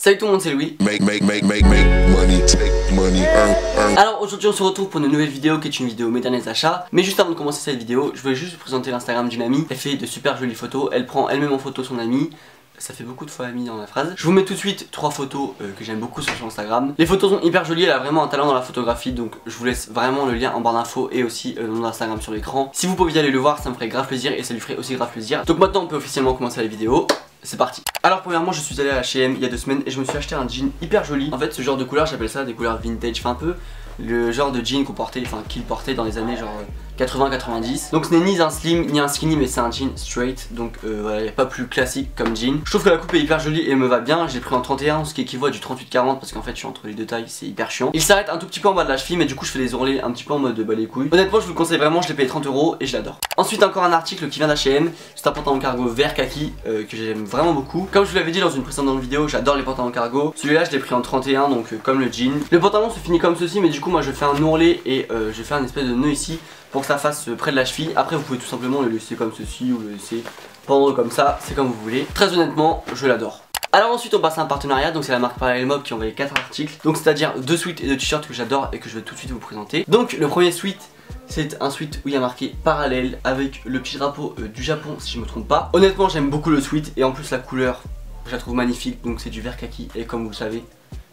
Salut tout le monde, c'est Louis. Alors aujourd'hui on se retrouve pour une nouvelle vidéo qui est une vidéo mes derniers achats. Mais juste avant de commencer cette vidéo, je voulais juste vous présenter l'Instagram d'une amie. Elle fait de super jolies photos, elle prend elle-même en photo son amie. Ça fait beaucoup de fois ami dans la phrase. Je vous mets tout de suite 3 photos que j'aime beaucoup sur son Instagram. Les photos sont hyper jolies, elle a vraiment un talent dans la photographie. Donc je vous laisse vraiment le lien en barre d'infos et aussi le nom d'Instagram sur l'écran. Si vous pouviez aller le voir, ça me ferait grave plaisir et ça lui ferait aussi grave plaisir. Donc maintenant on peut officiellement commencer la vidéo. C'est parti. Alors premièrement je suis allé à H&M il y a 2 semaines et je me suis acheté un jean hyper joli. En fait ce genre de couleur j'appelle ça des couleurs vintage, enfin un peu le genre de jean qu'on portait, enfin qu'il portait dans les années genre 80-90. Donc ce n'est ni un slim ni un skinny mais c'est un jean straight. Donc voilà, il n'y a pas plus classique comme jean. Je trouve que la coupe est hyper jolie et me va bien. J'ai pris en 31 ce qui équivaut à du 38-40 parce qu'en fait je suis entre les deux tailles, c'est hyper chiant. Il s'arrête un tout petit peu en bas de la cheville mais du coup je fais des ourlets un petit peu en mode bah les couilles. Honnêtement je vous le conseille vraiment, je l'ai payé 30 € et je l'adore. Ensuite encore un article qui vient d'H&M. C'est un pantalon cargo vert kaki que j'aime vraiment beaucoup. Comme je vous l'avais dit dans une précédente vidéo, j'adore les pantalons cargo. Celui-là je l'ai pris en 31 donc comme le jean. Le pantalon se finit comme ceci mais du coup moi je fais un ourlet et je fais un espèce de nœud ici pour que ça fasse près de la cheville. Après vous pouvez tout simplement le laisser comme ceci ou le laisser pendre comme ça, c'est comme vous voulez. Très honnêtement je l'adore. Alors ensuite on passe à un partenariat, donc c'est la marque Parallel Mob qui a envoyé 4 articles. Donc c'est à dire 2 sweats et 2 t-shirts que j'adore et que je vais tout de suite vous présenter. Donc le premier sweat, c'est un sweat où il y a marqué Parallel avec le petit drapeau du Japon si je me trompe pas. Honnêtement j'aime beaucoup le sweat et en plus la couleur je la trouve magnifique. Donc c'est du vert kaki et comme vous le savez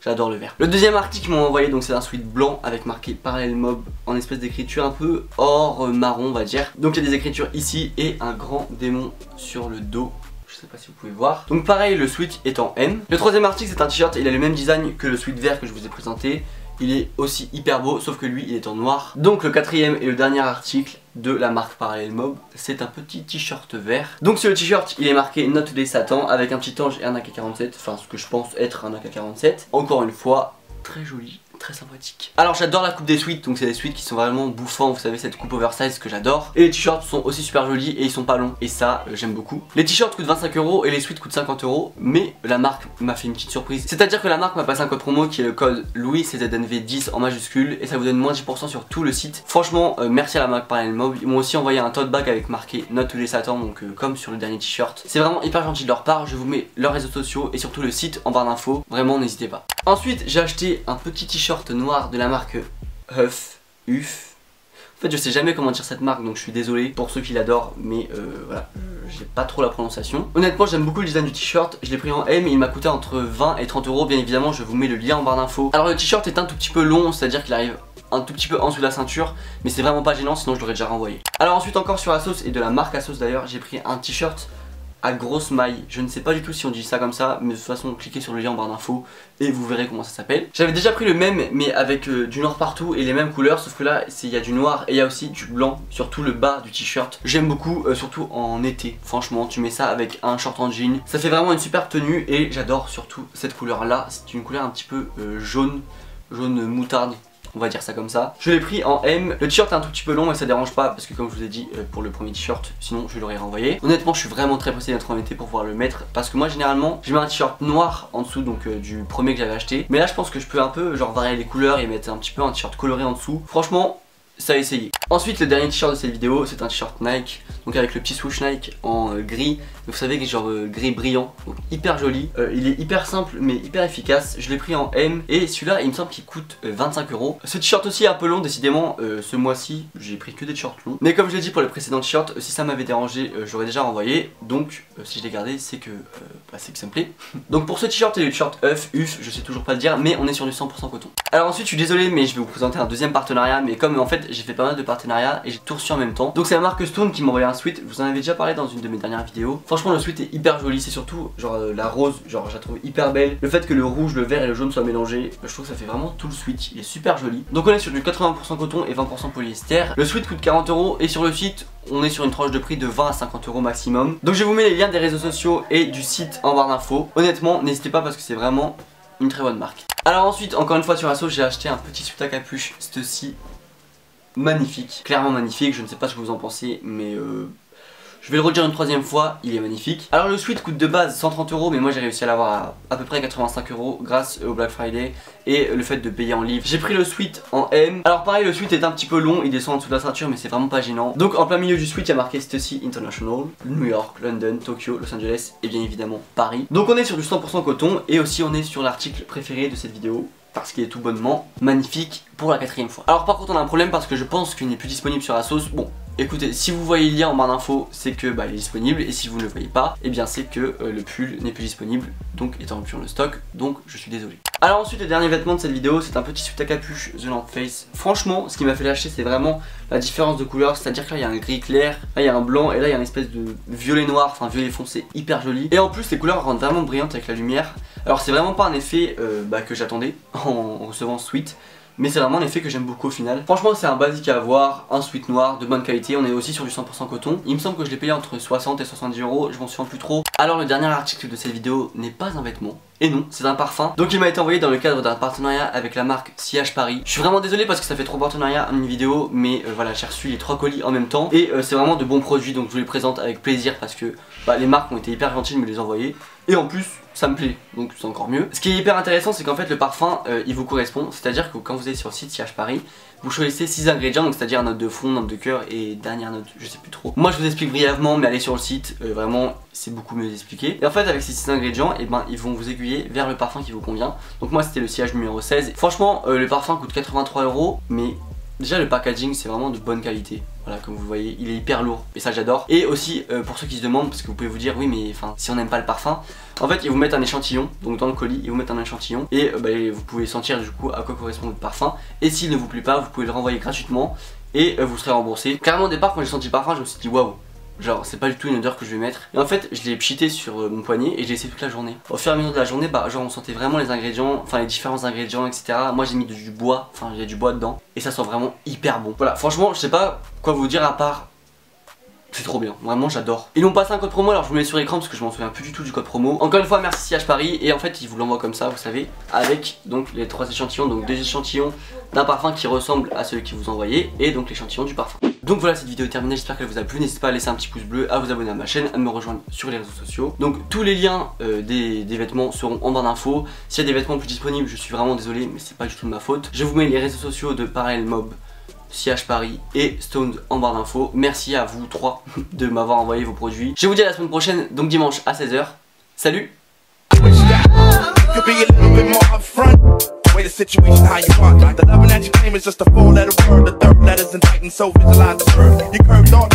j'adore le vert. Le deuxième article qu'ils m'ont envoyé, donc c'est un sweat blanc avec marqué Parallel Mob en espèce d'écriture un peu or marron on va dire. Donc il y a des écritures ici et un grand démon sur le dos. Je sais pas si vous pouvez voir. Donc pareil le sweat est en M. Le troisième article c'est un t-shirt, il a le même design que le sweat vert que je vous ai présenté. Il est aussi hyper beau sauf que lui il est en noir. Donc le quatrième et le dernier article de la marque Parallel Mob, c'est un petit t-shirt vert. Donc sur le t-shirt il est marqué Not Today Satan avec un petit ange et un AK-47. Enfin ce que je pense être un AK-47. Encore une fois très joli, très sympathique. Alors j'adore la coupe des sweats, donc c'est des sweats qui sont vraiment bouffants, vous savez cette coupe oversize que j'adore. Et les t-shirts sont aussi super jolis et ils sont pas longs et ça j'aime beaucoup. Les t-shirts coûtent 25 € et les sweats coûtent 50 €, mais la marque m'a fait une petite surprise. C'est à dire que la marque m'a passé un code promo qui est le code Louis CZNV10 en majuscule et ça vous donne moins 10% sur tout le site. Franchement merci à la marque Parallel Mob. Ils m'ont aussi envoyé un tote bag avec marqué Not Today Satan, donc comme sur le dernier t-shirt. C'est vraiment hyper gentil de leur part, je vous mets leurs réseaux sociaux et surtout le site en barre d'infos, vraiment n'hésitez pas. Ensuite j'ai acheté un petit t-shirt noir de la marque Huff. En fait je sais jamais comment dire cette marque donc je suis désolé pour ceux qui l'adorent mais voilà, j'ai pas trop la prononciation. Honnêtement j'aime beaucoup le design du t-shirt, je l'ai pris en M et il m'a coûté entre 20 et 30 €, bien évidemment je vous mets le lien en barre d'infos. Alors le t-shirt est un tout petit peu long, c'est à dire qu'il arrive un tout petit peu en dessous de la ceinture mais c'est vraiment pas gênant sinon je l'aurais déjà renvoyé. Alors ensuite encore sur Asos et de la marque Asos d'ailleurs j'ai pris un t-shirt à grosse maille, je ne sais pas du tout si on dit ça comme ça mais de toute façon cliquez sur le lien en barre d'infos et vous verrez comment ça s'appelle. J'avais déjà pris le même mais avec du noir partout et les mêmes couleurs sauf que là il y a du noir et il y a aussi du blanc sur tout le bas du t-shirt. J'aime beaucoup surtout en été, franchement tu mets ça avec un short en jean, ça fait vraiment une super tenue et j'adore surtout cette couleur là, c'est une couleur un petit peu jaune moutarde. On va dire ça comme ça. Je l'ai pris en M. Le t-shirt est un tout petit peu long mais ça dérange pas parce que comme je vous ai dit pour le premier t-shirt, sinon je l'aurais renvoyé. Honnêtement je suis vraiment très pressé d'être en été pour pouvoir le mettre parce que moi généralement je mets un t-shirt noir en dessous donc du premier que j'avais acheté. Mais là je pense que je peux un peu genre varier les couleurs et mettre un petit peu un t-shirt coloré en dessous. Franchement ça a essayé. Ensuite le dernier t-shirt de cette vidéo c'est un t-shirt Nike, donc avec le petit swoosh Nike en gris, vous savez genre gris brillant, donc hyper joli. Il est hyper simple mais hyper efficace. Je l'ai pris en M et celui-là il me semble qu'il coûte 25 €. Ce t-shirt aussi est un peu long décidément, ce mois-ci j'ai pris que des t-shirts longs. Mais comme je l'ai dit pour les précédents t-shirts, si ça m'avait dérangé j'aurais déjà renvoyé. Donc si je l'ai gardé c'est que ça me plaît. Donc pour ce t-shirt et le t-shirt Huff, je sais toujours pas le dire mais on est sur du 100% coton. Alors ensuite je suis désolé mais je vais vous présenter un deuxième partenariat, mais comme en fait j'ai fait pas mal de partenariats et j'ai tout reçu en même temps. Donc c'est la marque Stone qui m'a envoyé un sweat, je vous en avais déjà parlé dans une de mes dernières vidéos. Franchement le sweat est hyper joli, c'est surtout genre la rose, genre je la trouve hyper belle. Le fait que le rouge, le vert et le jaune soient mélangés, je trouve que ça fait vraiment tout le sweat, il est super joli. Donc on est sur du 80% coton et 20% polyester. Le sweat coûte 40 € et sur le site on est sur une tranche de prix de 20 à 50 € maximum. Donc je vous mets les liens des réseaux sociaux et du site en barre d'infos. Honnêtement n'hésitez pas parce que c'est vraiment une très bonne marque. Alors ensuite encore une fois sur Asos j'ai acheté un petit sweat à capuche, ceci magnifique, clairement magnifique, je ne sais pas ce que vous en pensez mais Je vais le redire une troisième fois, il est magnifique. Alors le sweat coûte de base 130 €, mais moi j'ai réussi à l'avoir à peu près 85 € grâce au Black Friday et le fait de payer en livre. J'ai pris le sweat en M. Alors pareil, le sweat est un petit peu long, il descend en dessous de la ceinture, mais c'est vraiment pas gênant. Donc en plein milieu du sweat, il y a marqué Stussy International, New York, London, Tokyo, Los Angeles et bien évidemment Paris. Donc on est sur du 100% coton et aussi on est sur l'article préféré de cette vidéo, parce qu'il est tout bonnement magnifique pour la 4e fois. Alors par contre on a un problème parce que je pense qu'il n'est plus disponible sur ASOS. Bon, écoutez, si vous voyez le lien en barre d'infos, c'est que il est disponible, et si vous ne le voyez pas, et bien c'est que le pull n'est plus disponible, donc étant plus dans le stock, donc je suis désolé. Alors ensuite le dernier vêtement de cette vidéo, c'est un petit sweat à capuche The North Face. Franchement, ce qui m'a fait l'acheter, c'est vraiment la différence de couleur, c'est-à-dire que là il y a un gris clair, là il y a un blanc, et là il y a une espèce de violet noir, enfin violet foncé, hyper joli. Et en plus les couleurs rendent vraiment brillantes avec la lumière. Alors c'est vraiment pas un effet que j'attendais en recevant ce sweat, mais c'est vraiment un effet que j'aime beaucoup au final. Franchement c'est un basique à avoir, un sweat noir de bonne qualité, on est aussi sur du 100% coton. Il me semble que je l'ai payé entre 60 et 70 €, je m'en souviens plus trop. Alors le dernier article de cette vidéo n'est pas un vêtement, et non, c'est un parfum. Donc il m'a été envoyé dans le cadre d'un partenariat avec la marque Sillage Paris. Je suis vraiment désolé parce que ça fait 3 partenariats en une vidéo, mais voilà, j'ai reçu les 3 colis en même temps. Et c'est vraiment de bons produits, donc je vous les présente avec plaisir parce que les marques ont été hyper gentilles de me les envoyer. Et en plus, ça me plaît, donc c'est encore mieux. Ce qui est hyper intéressant, c'est qu'en fait le parfum, il vous correspond. C'est-à-dire que quand vous êtes sur le site Sillage Paris, vous choisissez 6 ingrédients, donc c'est-à-dire note de fond, note de cœur et dernière note, je sais plus trop. Moi je vous explique brièvement, mais allez sur le site, vraiment c'est beaucoup mieux expliqué. Et en fait avec ces 6 ingrédients, ils vont vous aiguiller vers le parfum qui vous convient. Donc moi c'était le sillage numéro 16. Franchement le parfum coûte 83 €, mais déjà le packaging c'est vraiment de bonne qualité. Voilà, comme vous le voyez, il est hyper lourd et ça j'adore. Et aussi pour ceux qui se demandent, parce que vous pouvez vous dire oui mais enfin si on n'aime pas le parfum, en fait ils vous mettent un échantillon, donc dans le colis ils vous mettent un échantillon et vous pouvez sentir du coup à quoi correspond votre parfum. Et s'il ne vous plaît pas, vous pouvez le renvoyer gratuitement et vous serez remboursé. Carrément au départ quand j'ai senti le parfum, je me suis dit waouh, genre c'est pas du tout une odeur que je vais mettre. Et en fait je l'ai pchité sur mon poignet et je l'ai laissé toute la journée. Au fur et à mesure de la journée, genre on sentait vraiment les ingrédients, enfin les différents ingrédients, etc. Moi j'ai mis du bois, enfin il y a du bois dedans et ça sent vraiment hyper bon. Voilà, franchement je sais pas quoi vous dire à part c'est trop bien, vraiment j'adore. Ils m'ont passé un code promo, alors je vous le mets sur l'écran parce que je m'en souviens plus du tout du code promo. Encore une fois merci Sillage Paris, et en fait ils vous l'envoient comme ça, vous savez, avec donc les 3 échantillons, donc 2 échantillons d'un parfum qui ressemble à celui qui vous envoyez et donc l'échantillon du parfum. Donc voilà, cette vidéo est terminée, j'espère qu'elle vous a plu. N'hésitez pas à laisser un petit pouce bleu, à vous abonner à ma chaîne, à me rejoindre sur les réseaux sociaux. Donc tous les liens des vêtements seront en barre d'infos. S'il y a des vêtements plus disponibles, je suis vraiment désolé, mais c'est pas du tout de ma faute. Je vous mets les réseaux sociaux de Parallel Mob, Sillage Paris et Stone en barre d'infos. Merci à vous 3 de m'avoir envoyé vos produits. Je vous dis à la semaine prochaine, donc dimanche à 16 h. Salut! Way the situation how you want. The loving that you claim is just a 4-letter word. The third letter's in Titan, so visualize the word. You curved on